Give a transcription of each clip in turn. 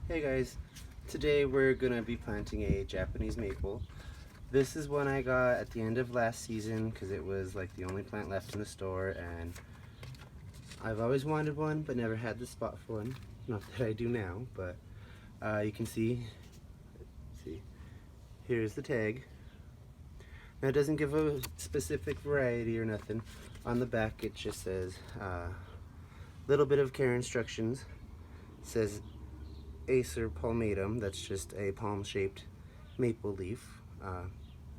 Hey guys, today we're gonna be planting a Japanese maple. This is one I got at the end of last season because it was like the only plant left in the store, and I've always wanted one but never had the spot for one. Not that I do now, but you can see here's the tag. Now it doesn't give a specific variety or nothing. On the back it just says little bit of care instructions. It says Acer palmatum, that's just a palm-shaped maple leaf.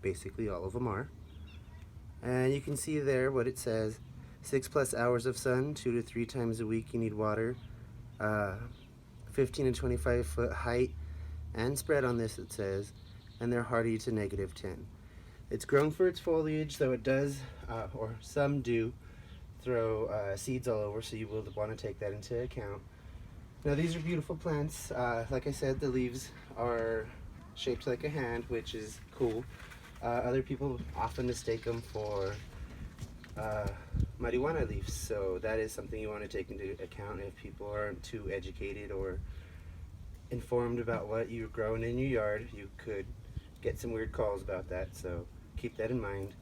Basically all of them are. And you can see there what it says. 6+ hours of sun, 2 to 3 times a week you need water. 15 to 25 foot height and spread on this, it says, and they're hardy to -10. It's grown for its foliage, though it does, or some do, throw seeds all over, so you will want to take that into account. Now these are beautiful plants. Like I said, the leaves are shaped like a hand, which is cool. Other people often mistake them for marijuana leaves, so that is something you want to take into account if people aren't too educated or informed about what you're growing in your yard. You could get some weird calls about that, so keep that in mind.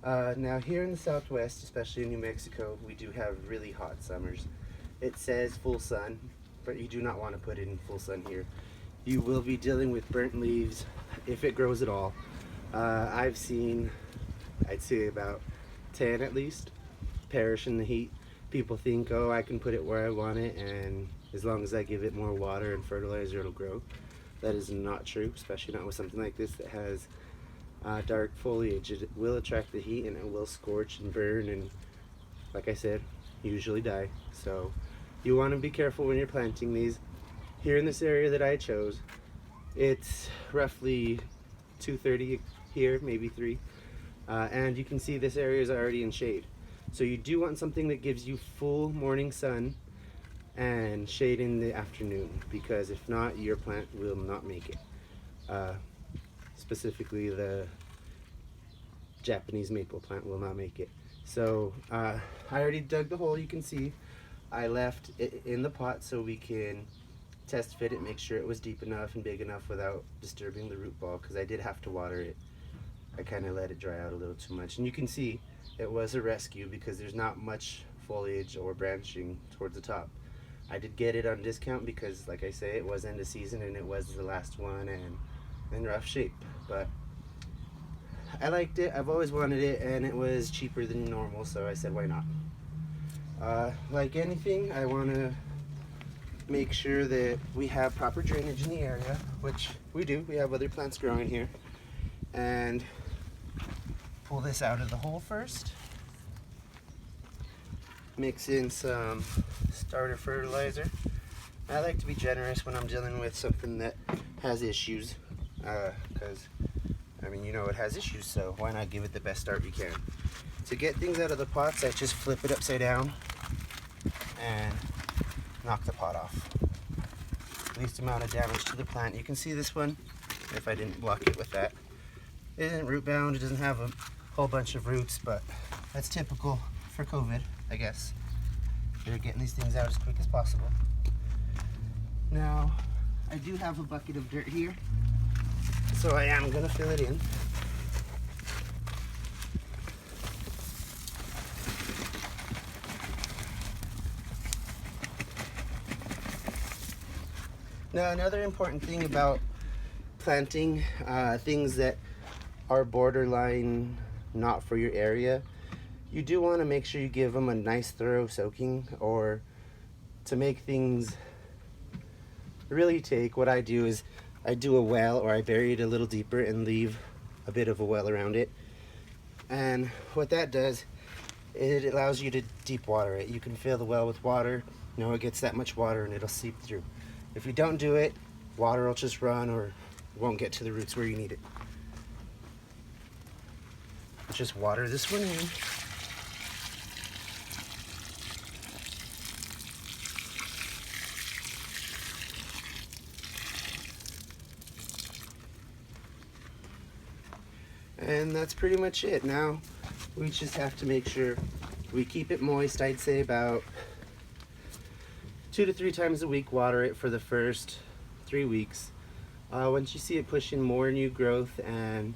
Now here in the Southwest, especially in New Mexico, we do have really hot summers. It says full sun, but you do not want to put it in full sun here. You will be dealing with burnt leaves if it grows at all. I've seen, I'd say about 10 at least, perish in the heat. People think, oh, I can put it where I want it, and as long as I give it more water and fertilizer, it'll grow. That is not true, especially not with something like this that has dark foliage. It will attract the heat and it will scorch and burn and, like I said, usually die. So you want to be careful when you're planting these. Here in this area that I chose, it's roughly 2:30 here, maybe 3, and you can see this area is already in shade. So you do want something that gives you full morning sun and shade in the afternoon, because if not, your plant will not make it. Specifically the Japanese maple plant will not make it. So I already dug the hole. You can see I left it in the pot so we can test fit it, make sure it was deep enough and big enough without disturbing the root ball, because I did have to water it. I kind of let it dry out a little too much, and you can see it was a rescue because there's not much foliage or branching towards the top. I did get it on discount because, like I say, it was end of season and it was the last one and in rough shape, but I liked it. I've always wanted it, and it was cheaper than normal, so I said why not. Like anything, I want to make sure that we have proper drainage in the area, which we do. We have other plants growing here. And pull this out of the hole first. Mix in some starter fertilizer. I like to be generous when I'm dealing with something that has issues, because I mean, you know it has issues, so why not give it the best start you can. To get things out of the pots, I just flip it upside down and knock the pot off. Least amount of damage to the plant. You can see this one, if I didn't block it with that. It isn't root bound, it doesn't have a whole bunch of roots, but that's typical for COVID, I guess. They're getting these things out as quick as possible. Now, I do have a bucket of dirt here, so I am gonna fill it in. Now, another important thing about planting things that are borderline not for your area, you do want to make sure you give them a nice thorough soaking, or to make things really take, what I do is I do a well, or I bury it a little deeper and leave a bit of a well around it. And what that does, it allows you to deep water it. You can fill the well with water, you know, it gets that much water and it'll seep through. If you don't do it, water will just run or it won't get to the roots where you need it. Just water this one in. And that's pretty much it. Now we just have to make sure we keep it moist. I'd say about 2 to 3 times a week. Water it for the first 3 weeks. Once you see it pushing more new growth and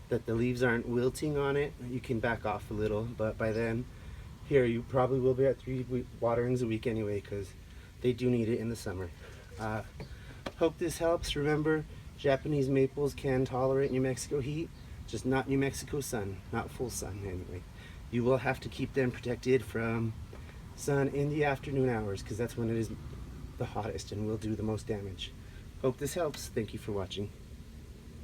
that the leaves aren't wilting on it, you can back off a little. But by then, here you probably will be at 3 waterings a week anyway, because they do need it in the summer. Hope this helps. Remember, Japanese maples can tolerate New Mexico heat, just not New Mexico sun, not full sun anyway. You will have to keep them protected from sun in the afternoon hours, because that's when it is the hottest and will do the most damage. Hope this helps. Thank you for watching.